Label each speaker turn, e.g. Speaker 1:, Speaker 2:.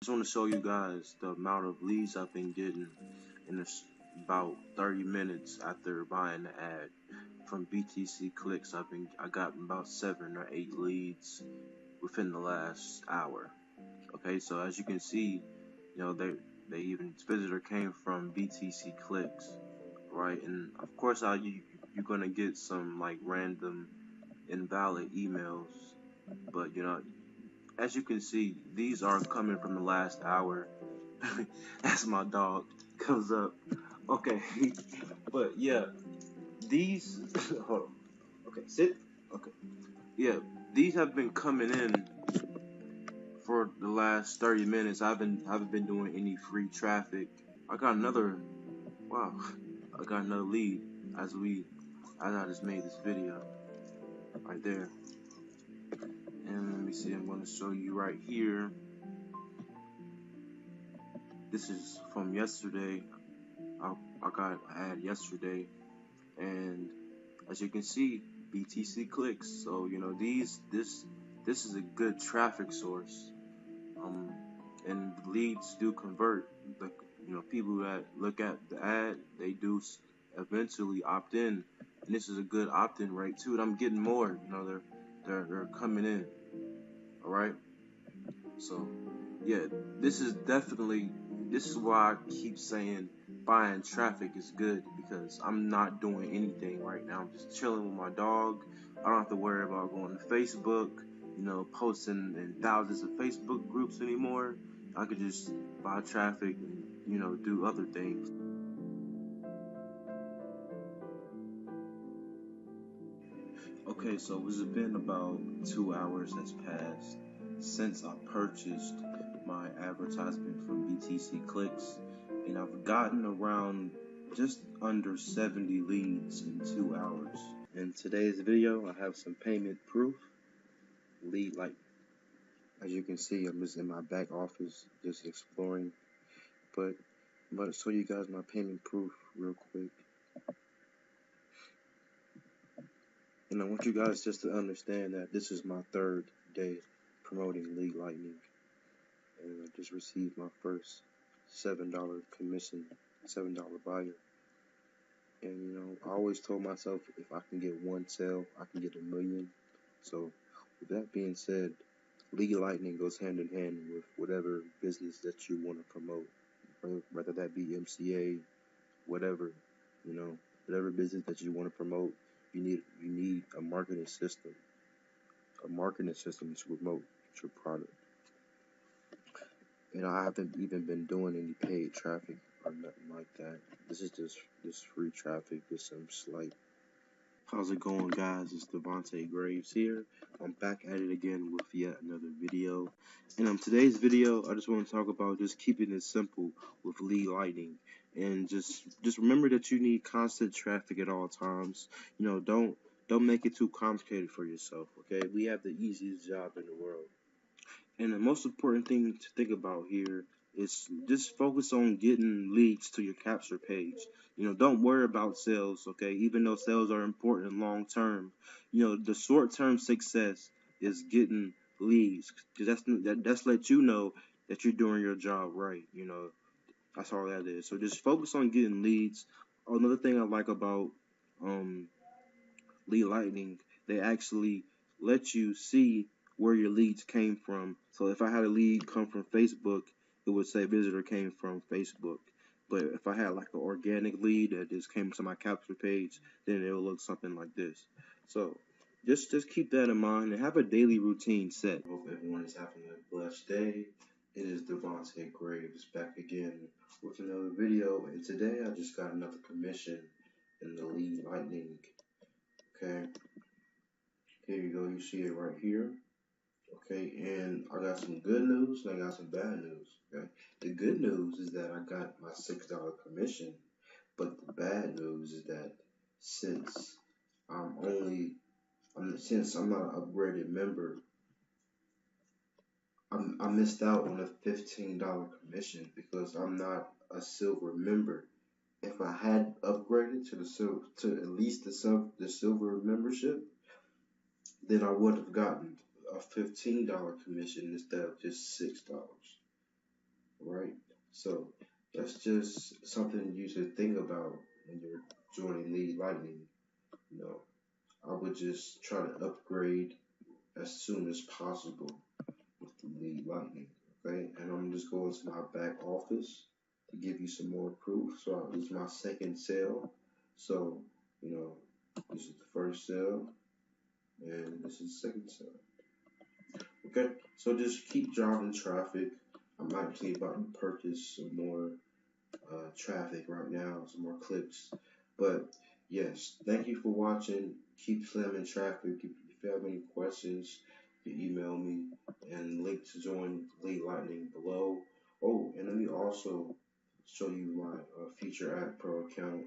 Speaker 1: just want to show you guys the amount of leads I've been getting in about 30 minutes after buying the ad from BTC clicks. I got about 7 or 8 leads within the last hour. Okay, so as you can see, they even visitor came from BTC clicks, right? And of course, you're gonna get some like random invalid emails, but as you can see, these are coming from the last hour. As my dog comes up. Okay, but yeah, these. Hold on. Okay, sit. Okay, yeah, these have been coming in for the last 30 minutes. I haven't been doing any free traffic. I got another. Wow, I got another lead as I just made this video right there. And let me see. I'm going to show you right here. This is from yesterday. I got an ad yesterday, and as you can see, BTC clicks. So this is a good traffic source. And leads do convert. Like people that look at the ad, they do eventually opt in, and this is a good opt-in rate too. And I'm getting more. They're coming in. All right. So yeah, this is why I keep saying buying traffic is good, because I'm not doing anything right now. I'm just chilling with my dog. I don't have to worry about going to Facebook, posting in thousands of Facebook groups anymore. I could just buy traffic and, do other things. Okay, so it's been about 2 hours has passed since I purchased my advertisement from BTC Clicks, and I've gotten around just under 70 leads in 2 hours. In today's video, I have some payment proof. As you can see, I'm just in my back office, just exploring. But I'm about to show you guys my payment proof real quick. And I want you guys just to understand that this is my 3rd day promoting League Lightning. And I just received my first $7 commission, $7 buyer. And I always told myself if I can get one sale, I can get 1 million. So with that being said, League Lightning goes hand in hand with whatever business that you want to promote, whether that be MCA, whatever, whatever business that you want to promote. You need a marketing system to promote your product. I haven't even been doing any paid traffic or nothing like that. This is just free traffic, just some slight. How's it going, guys? It's Devontae Graves here. I'm back at it again with yet another video. And today's video, I just want to talk about just keeping it simple with League Lightning. And just remember that you need constant traffic at all times. Don't make it too complicated for yourself, okay? We have the easiest job in the world. And the most important thing to think about here is just focus on getting leads to your capture page. Don't worry about sales, okay? Even though sales are important long term, the short term success is getting leads, because that's let you know that you're doing your job right. That's all that is. So just focus on getting leads. Another thing I like about League Lightning, they actually let you see where your leads came from. So if I had a lead come from Facebook, it would say visitor came from Facebook. But if I had like an organic lead that just came to my capture page, then it will look something like this. So just keep that in mind and have a daily routine set. Hope everyone is having a blessed day. It is Devontae Graves back again with another video, and today I just got another commission in the League Lightning. Okay, here you go. You see it right here. Okay, and I got some good news and I got some bad news. Okay, the good news is that I got my $6 commission, but the bad news is that since I'm not an upgraded member, I missed out on a $15 commission because I'm not a silver member. If I had upgraded to at least the silver membership, then I would have gotten a $15 commission instead of just $6. right? So that's just something you should think about when you're joining Lead Lightning. You know, I would just try to upgrade as soon as possible with the Lead Lightning. Okay, and I'm just going to my back office to give you some more proof. So this is my second sale. So you know, this is the first sale, and this is the second sale. Okay, so just keep driving traffic. I'm actually about to purchase some more traffic right now, some more clicks. But yes, thank you for watching. Keep slamming traffic. If you have any questions, you can email me and link to join Lead Lightning below. Oh, and let me also show you my Feature Ad Pro account.